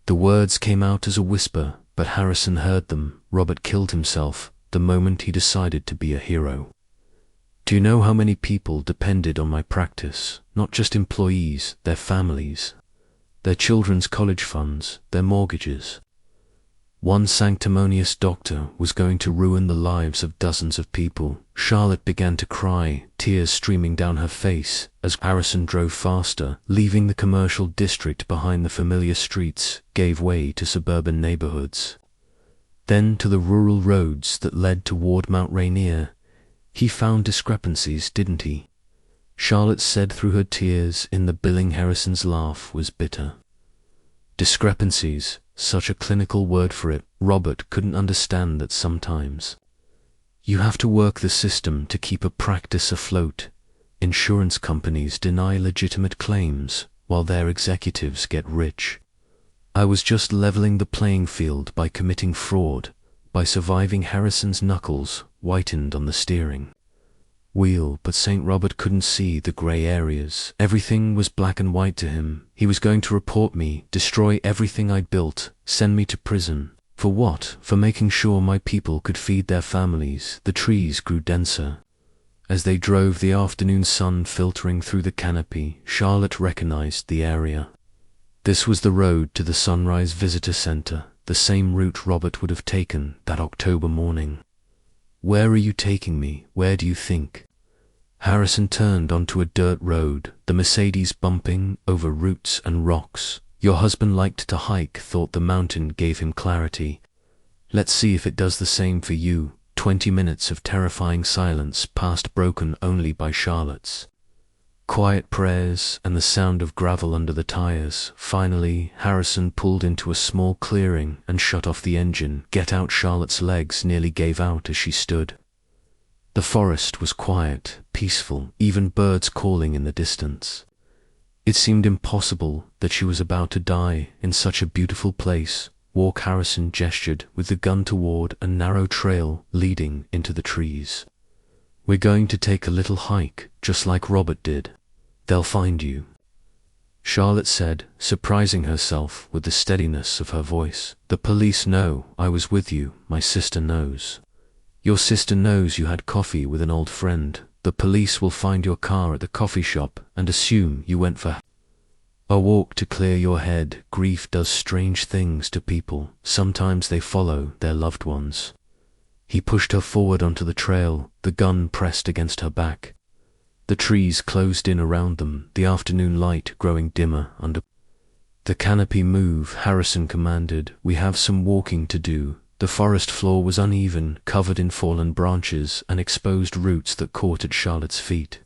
The words came out as a whisper, but Harrison heard them. Robert killed himself the moment he decided to be a hero. Do you know how many people depended on my practice? Not just employees, their families, their children's college funds, their mortgages. One sanctimonious doctor was going to ruin the lives of dozens of people. Charlotte began to cry, tears streaming down her face, as Harrison drove faster, leaving the commercial district behind. The familiar streets gave way to suburban neighborhoods, then to the rural roads that led toward Mount Rainier. He found discrepancies, didn't he? Charlotte said through her tears. In the billing, Harrison's laugh was bitter. Discrepancies, such a clinical word for it. Robert couldn't understand that sometimes you have to work the system to keep a practice afloat. Insurance companies deny legitimate claims while their executives get rich. I was just leveling the playing field by committing fraud, by surviving. Harrison's knuckles whitened on the steering wheel, but St. Robert couldn't see the grey areas. Everything was black and white to him. He was going to report me, destroy everything I'd built, send me to prison. For what? For making sure my people could feed their families. The trees grew denser as they drove, the afternoon sun filtering through the canopy. Charlotte recognized the area. This was the road to the Sunrise Visitor Center, the same route Robert would have taken that October morning. Where are you taking me? Where do you think? Harrison turned onto a dirt road, the Mercedes bumping over roots and rocks. Your husband liked to hike, thought the mountain gave him clarity. Let's see if it does the same for you. 20 minutes of terrifying silence passed, broken only by Charlotte's quiet prayers and the sound of gravel under the tires. Finally, Harrison pulled into a small clearing and shut off the engine. Get out! Charlotte's legs nearly gave out as she stood. The forest was quiet, peaceful, even birds calling in the distance. It seemed impossible that she was about to die in such a beautiful place. Walk! Harrison gestured with the gun toward a narrow trail leading into the trees. We're going to take a little hike, just like Robert did. They'll find you, Charlotte said, surprising herself with the steadiness of her voice. The police know I was with you. My sister knows. Your sister knows you had coffee with an old friend. The police will find your car at the coffee shop and assume you went for a walk to clear your head. Grief does strange things to people. Sometimes they follow their loved ones. He pushed her forward onto the trail, the gun pressed against her back. The trees closed in around them, the afternoon light growing dimmer under the canopy. Move, Harrison commanded. We have some walking to do. The forest floor was uneven, covered in fallen branches and exposed roots that caught at Charlotte's feet.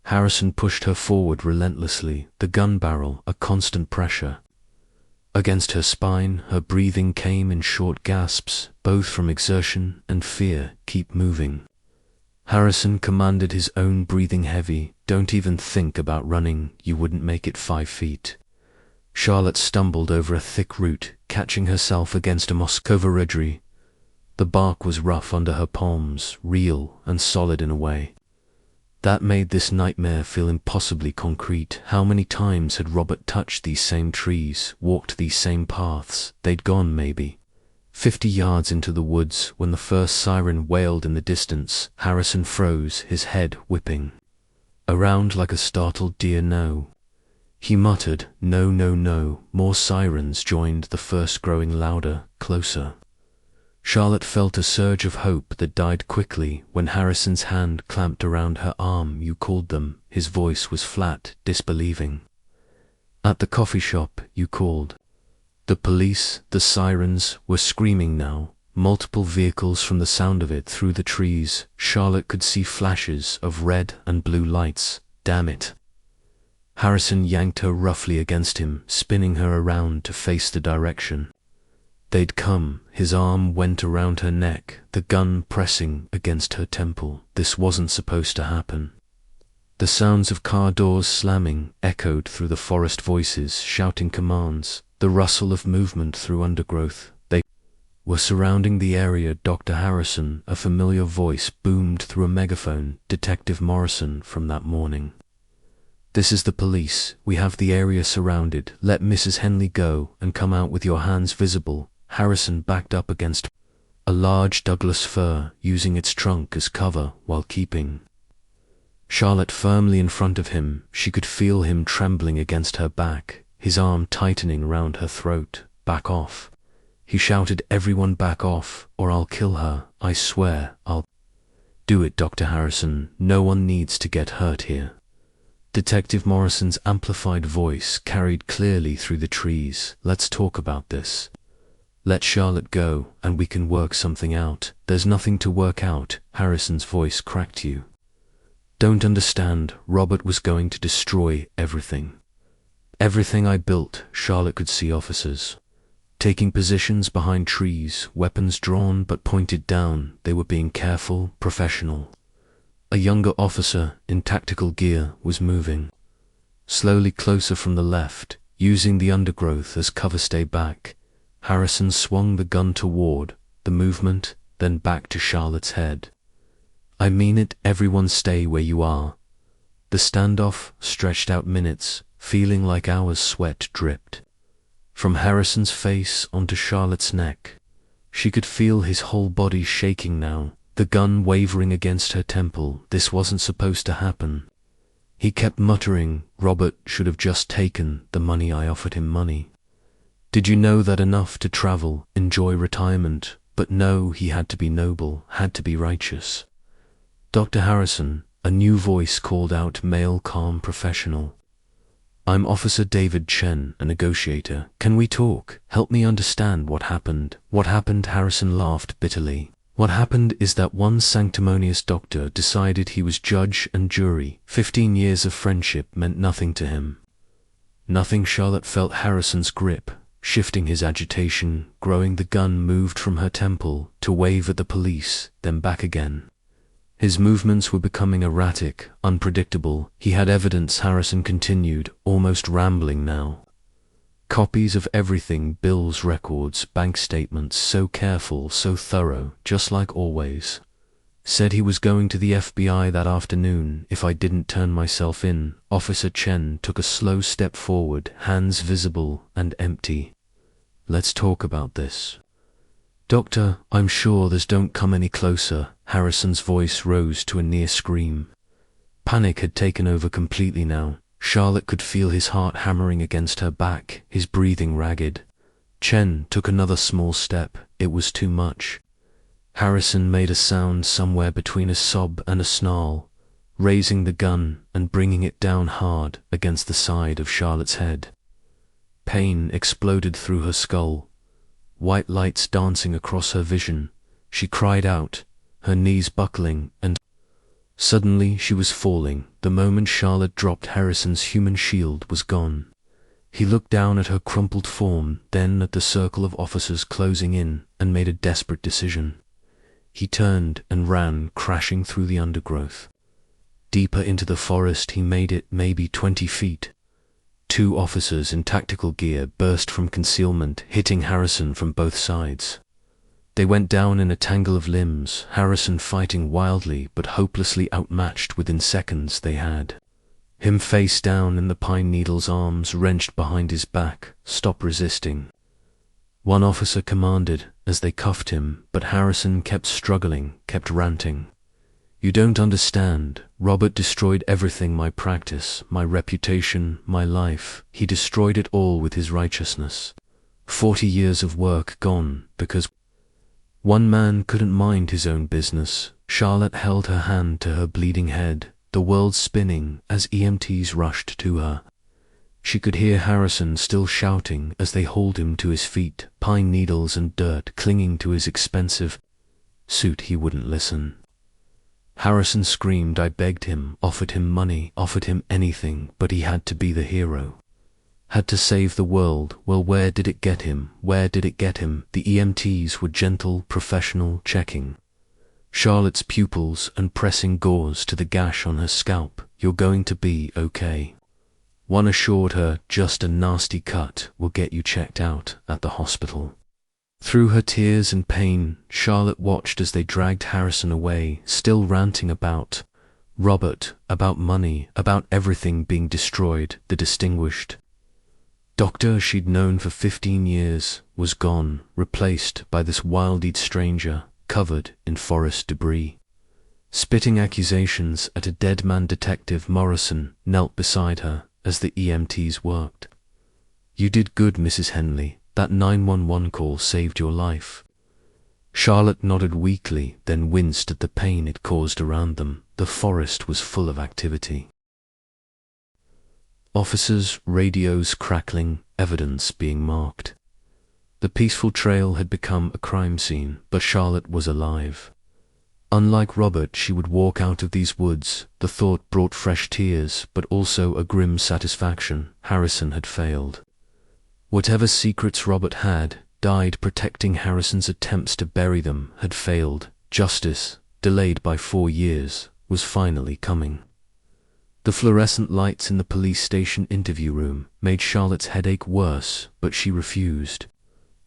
Harrison pushed her forward relentlessly, the gun barrel a constant pressure against her spine. Her breathing came in short gasps, both from exertion and fear. Keep moving, Harrison commanded, his own breathing heavy. Don't even think about running. You wouldn't make it 5 feet. Charlotte stumbled over a thick root, catching herself against a Moskova redry. The bark was rough under her palms, real and solid in a way that made this nightmare feel impossibly concrete. How many times had Robert touched these same trees, walked these same paths? They'd gone maybe 50 yards into the woods when the first siren wailed in the distance. Harrison froze, his head whipping around like a startled deer. No. He muttered, no, no, no. More sirens joined, the first growing louder, closer. Charlotte felt a surge of hope that died quickly when Harrison's hand clamped around her arm. You called them. His voice was flat, disbelieving. At the coffee shop, you called. The police, the sirens, were screaming now. Multiple vehicles from the sound of it through the trees. Charlotte could see flashes of red and blue lights. Damn it. Harrison yanked her roughly against him, spinning her around to face the direction they'd come. His arm went around her neck, the gun pressing against her temple. This wasn't supposed to happen. The sounds of car doors slamming echoed through the forest, voices shouting commands, the rustle of movement through undergrowth. They were surrounding the area. Dr. Harrison, a familiar voice boomed through a megaphone. Detective Morrison from that morning. This is the police. We have the area surrounded. Let Mrs. Henley go and come out with your hands visible." Harrison backed up against a large Douglas fir, using its trunk as cover while keeping Charlotte firmly in front of him. She could feel him trembling against her back, his arm tightening around her throat. "Back off." He shouted, "Everyone back off, or I'll kill her. I swear, I'll do it, Dr. Harrison. No one needs to get hurt here." Detective Morrison's amplified voice carried clearly through the trees. "Let's talk about this. Let Charlotte go, and we can work something out." "There's nothing to work out," Harrison's voice cracked. "You don't understand. Robert was going to destroy everything. Everything I built." Charlotte could see officers taking positions behind trees, weapons drawn but pointed down. They were being careful, professional. A younger officer in tactical gear was moving slowly closer from the left, using the undergrowth as cover. "Stay back." Harrison swung the gun toward the movement, then back to Charlotte's head. "I mean it. Everyone stay where you are." The standoff stretched out minutes, feeling like hours. Sweat dripped from Harrison's face onto Charlotte's neck. She could feel his whole body shaking now, the gun wavering against her temple. This wasn't supposed to happen. He kept muttering, "Robert should have just taken the money. I offered him money. Did you know that? Enough to travel, enjoy retirement. But no, he had to be noble, had to be righteous." "Dr. Harrison," a new voice called out, male, calm, professional. "I'm Officer David Chen, a negotiator. Can we talk? Help me understand what happened." "What happened?" Harrison laughed bitterly. "What happened is that one sanctimonious doctor decided he was judge and jury. 15 years of friendship meant nothing to him." Nothing. Charlotte felt Harrison's grip, shifting his agitation, growing. The gun moved from her temple to wave at the police, then back again. His movements were becoming erratic, unpredictable. "He had evidence," Harrison continued, almost rambling now. "Copies of everything, bills, records, bank statements, so careful, so thorough, just like always. Said he was going to the FBI that afternoon if I didn't turn myself in." Officer Chen took a slow step forward, hands visible and empty. "Let's talk about this." "Doctor, I'm sure there's." "Don't come any closer." Harrison's voice rose to a near scream. Panic had taken over completely now. Charlotte could feel his heart hammering against her back, his breathing ragged. Chen took another small step. It was too much. Harrison made a sound somewhere between a sob and a snarl, raising the gun and bringing it down hard against the side of Charlotte's head. Pain exploded through her skull, white lights dancing across her vision. She cried out, her knees buckling, and suddenly she was falling. The moment Charlotte dropped, Harrison's human shield was gone. He looked down at her crumpled form, then at the circle of officers closing in, and made a desperate decision. He turned and ran, crashing through the undergrowth. Deeper into the forest he made it, maybe 20 feet. 2 officers in tactical gear burst from concealment, hitting Harrison from both sides. They went down in a tangle of limbs, Harrison fighting wildly but hopelessly outmatched. Within seconds they had him face down in the pine needles, arms wrenched behind his back. "Stop resisting," one officer commanded as they cuffed him, but Harrison kept struggling, kept ranting. "You don't understand. Robert destroyed everything, my practice, my reputation, my life. He destroyed it all with his righteousness. 40 years of work gone because one man couldn't mind his own business." Charlotte held her hand to her bleeding head, the world spinning as EMTs rushed to her. She could hear Harrison still shouting as they hauled him to his feet, pine needles and dirt clinging to his expensive suit. He wouldn't listen. Harrison screamed. I begged him, offered him money, offered him anything, but he had to be the hero. Had to save the world. Well, where did it get him? Where did it get him? The EMTs were gentle, professional, checking Charlotte's pupils and pressing gauze to the gash on her scalp. "You're going to be okay." One assured her, "Just a nasty cut. We'll get you checked out at the hospital." Through her tears and pain, Charlotte watched as they dragged Harrison away, still ranting about Robert, about money, about everything being destroyed. The distinguished doctor she'd known for 15 years was gone, replaced by this wild-eyed stranger, covered in forest debris. Spitting accusations at a dead-man detective, Morrison knelt beside her as the EMTs worked. "You did good, Mrs. Henley. That 911 call saved your life." Charlotte nodded weakly, then winced at the pain it caused around them. The forest was full of activity. Officers, radios crackling, evidence being marked. The peaceful trail had become a crime scene, but Charlotte was alive. Unlike Robert, she would walk out of these woods. The thought brought fresh tears, but also a grim satisfaction. Harrison had failed. Whatever secrets Robert had, died protecting Harrison's attempts to bury them, had failed. Justice, delayed by 4 years, was finally coming. The fluorescent lights in the police station interview room made Charlotte's headache worse, but she refused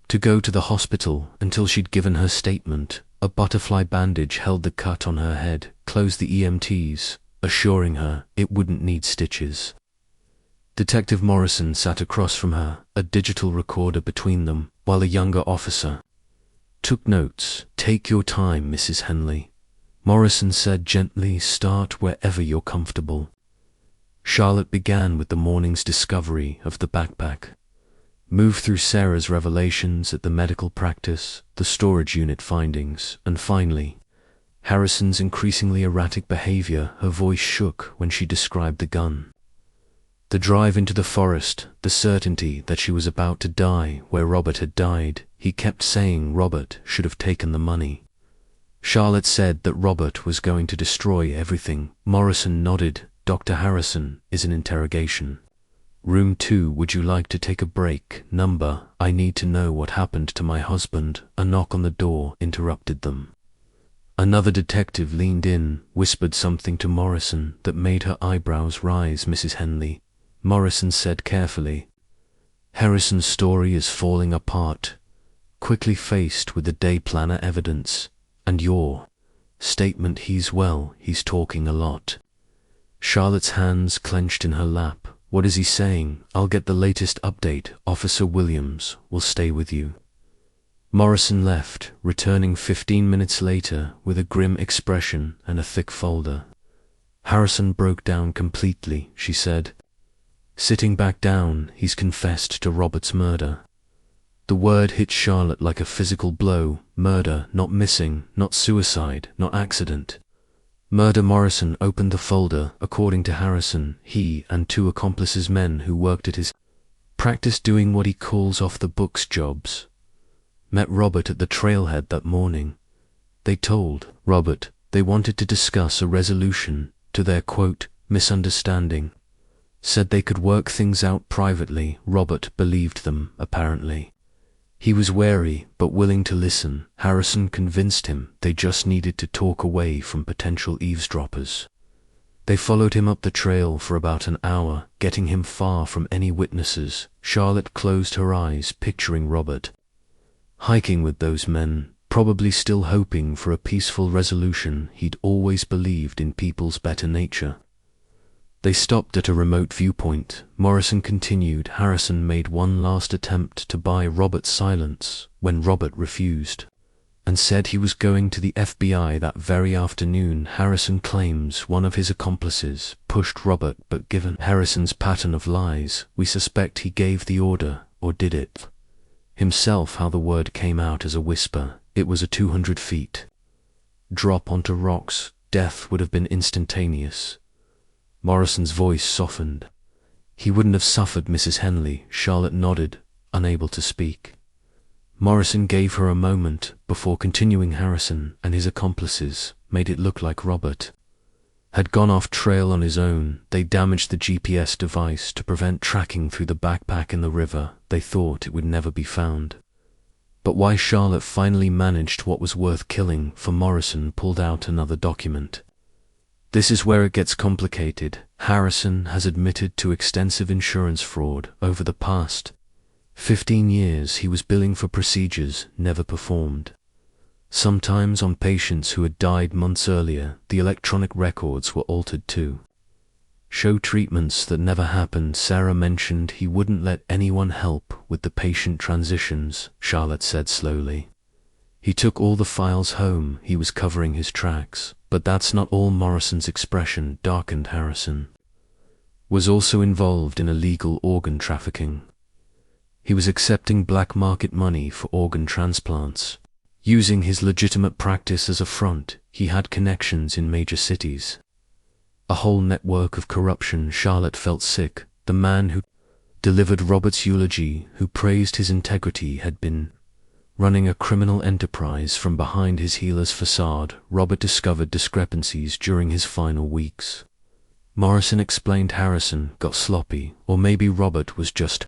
to go to the hospital until she'd given her statement. A butterfly bandage held the cut on her head, closed the EMTs, assuring her it wouldn't need stitches. Detective Morrison sat across from her, a digital recorder between them, while a younger officer took notes. "Take your time, Mrs. Henley," Morrison said gently. "Start wherever you're comfortable." Charlotte began with the morning's discovery of the backpack, moved through Sarah's revelations at the medical practice, the storage unit findings, and finally, Harrison's increasingly erratic behavior. Her voice shook when she described the gun. The drive into the forest, the certainty that she was about to die where Robert had died. He kept saying Robert should have taken the money. Charlotte said that Robert was going to destroy everything. Morrison nodded. "Dr. Harrison is in interrogation. Room 2, would you like to take a break? Number, I need to know what happened to my husband." A knock on the door interrupted them. Another detective leaned in, whispered something to Morrison that made her eyebrows rise. "Mrs. Henley," Morrison said carefully, "Harrison's story is falling apart, quickly faced with the day planner evidence, and your statement. He's talking a lot." Charlotte's hands clenched in her lap. "What is he saying?" "I'll get the latest update. Officer Williams will stay with you." Morrison left, returning 15 minutes later with a grim expression and a thick folder. "Harrison broke down completely," she said. Sitting back down, "He's confessed to Robert's murder." The word hit Charlotte like a physical blow. Murder, not missing, not suicide, not accident. Murder. Morrison opened the folder. According to Harrison, he and 2 accomplices, men who worked at his practice doing what he calls off-the-books jobs, met Robert at the trailhead that morning. They told Robert they wanted to discuss a resolution to their, quote, misunderstanding. Said they could work things out privately. Robert believed them, apparently. He was wary, but willing to listen. Harrison convinced him they just needed to talk away from potential eavesdroppers. They followed him up the trail for about an hour, getting him far from any witnesses. Charlotte closed her eyes, picturing Robert hiking with those men, probably still hoping for a peaceful resolution. He'd always believed in people's better nature. They stopped at a remote viewpoint. Morrison continued. Harrison made one last attempt to buy Robert's silence when Robert refused and said he was going to the FBI that very afternoon. Harrison claims one of his accomplices pushed Robert, but given Harrison's pattern of lies, we suspect he gave the order, or did it himself. How the word came out as a whisper. It was a 200 feet drop onto rocks. Death would have been instantaneous. Morrison's voice softened. "He wouldn't have suffered, Mrs. Henley." Charlotte nodded, unable to speak. Morrison gave her a moment before continuing. Harrison and his accomplices made it look like Robert had gone off trail on his own. They damaged the GPS device to prevent tracking through the backpack in the river. They thought it would never be found. But why Charlotte finally managed what was worth killing for Morrison pulled out another document. This is where it gets complicated. Harrison has admitted to extensive insurance fraud. Over the past 15 years, he was billing for procedures never performed. Sometimes on patients who had died months earlier, the electronic records were altered too. Show treatments that never happened. Sarah mentioned he wouldn't let anyone help with the patient transitions, Charlotte said slowly. He took all the files home. He was covering his tracks. But that's not all. Morrison's expression darkened. Harrison was also involved in illegal organ trafficking. He was accepting black market money for organ transplants. Using his legitimate practice as a front, he had connections in major cities. A whole network of corruption. Charlotte felt sick. The man who delivered Robert's eulogy, who praised his integrity, had been running a criminal enterprise from behind his healer's facade. Robert discovered discrepancies during his final weeks. Morrison explained Harrison got sloppy, or maybe Robert was just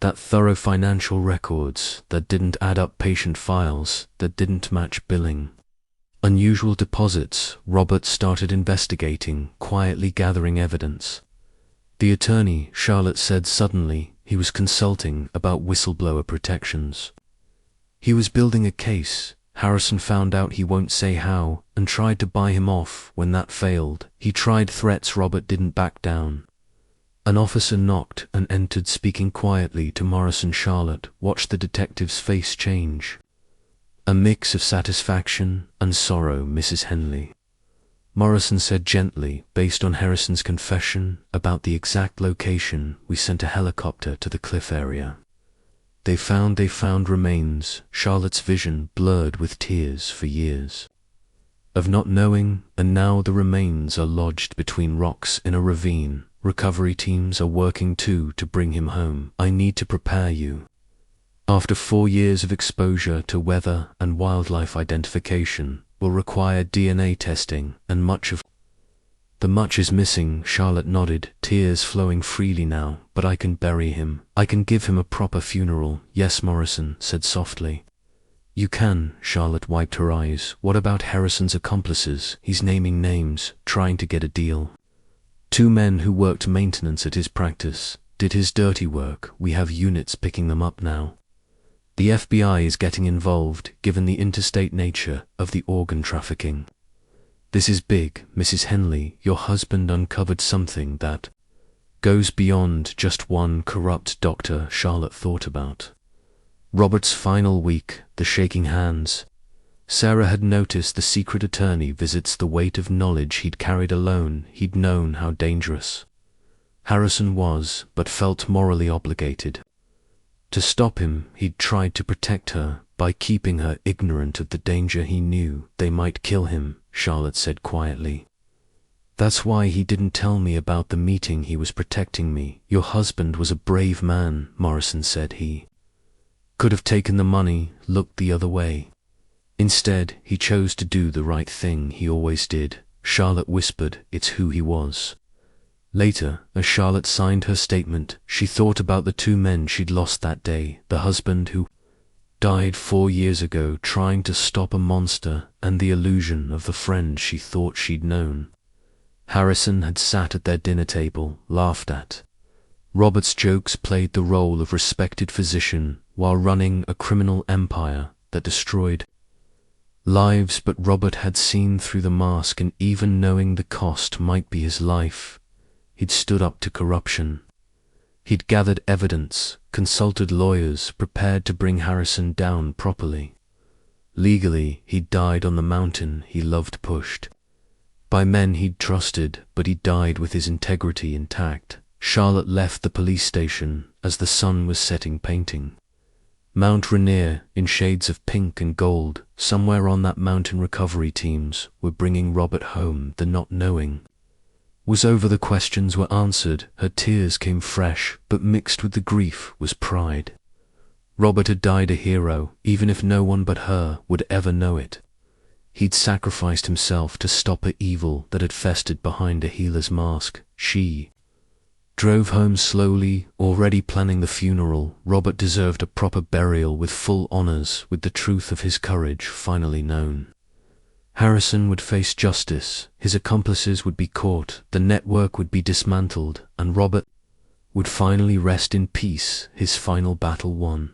that thorough. Financial records that didn't add up, patient files that didn't match billing, unusual deposits. Robert started investigating, quietly gathering evidence. The attorney, Charlotte said suddenly, he was consulting about whistleblower protections. He was building a case. Harrison found out, he won't say how, and tried to buy him off. When that failed, he tried threats. Robert didn't back down. An officer knocked and entered, speaking quietly to Morrison. Charlotte watched the detective's face change. A mix of satisfaction and sorrow. Mrs. Henley, Morrison said gently, based on Harrison's confession about the exact location, we sent a helicopter to the cliff area. They found remains. Charlotte's vision blurred with tears. For years of not knowing, and now the remains are lodged between rocks in a ravine. Recovery teams are working too to bring him home. I need to prepare you. After 4 years of exposure to weather and wildlife, identification will require DNA testing, and much is missing. Charlotte nodded, tears flowing freely now. But I can bury him. I can give him a proper funeral. Yes, Morrison said softly. You can. Charlotte wiped her eyes. What about Harrison's accomplices? He's naming names, trying to get a deal. 2 men who worked maintenance at his practice, did his dirty work. We have units picking them up now. The FBI is getting involved, given the interstate nature of the organ trafficking. This is big. Mrs. Henley, your husband uncovered something that goes beyond just one corrupt doctor. Charlotte thought about Robert's final week, the shaking hands. Sarah had noticed the secret attorney visits, the weight of knowledge he'd carried alone. He'd known how dangerous Harrison was, but felt morally obligated to stop him. He'd tried to protect her by keeping her ignorant of the danger. He knew they might kill him, Charlotte said quietly. That's why he didn't tell me about the meeting. He was protecting me. Your husband was a brave man, Morrison said. He could have taken the money, looked the other way. Instead, he chose to do the right thing. He always did. Charlotte whispered, it's who he was. Later, as Charlotte signed her statement, she thought about the 2 men she'd lost that day, the husband who died 4 years ago trying to stop a monster, and the illusion of the friend she thought she'd known. Harrison had sat at their dinner table, laughed at Robert's jokes, played the role of respected physician while running a criminal empire that destroyed lives. But Robert had seen through the mask, and even knowing the cost might be his life, he'd stood up to corruption. He'd gathered evidence, consulted lawyers, prepared to bring Harrison down properly. Legally, he'd died on the mountain he loved, pushed by men he'd trusted, but he died with his integrity intact. Charlotte left the police station as the sun was setting, painting Mount Rainier in shades of pink and gold. Somewhere on that mountain, recovery teams were bringing Robert home. The not knowing was over. The questions were answered. Her tears came fresh, but mixed with the grief was pride. Robert had died a hero, even if no one but her would ever know it. He'd sacrificed himself to stop an evil that had festered behind a healer's mask. She drove home slowly, already planning the funeral. Robert deserved a proper burial with full honors, with the truth of his courage finally known. Harrison would face justice, his accomplices would be caught, the network would be dismantled, and Robert would finally rest in peace, his final battle won.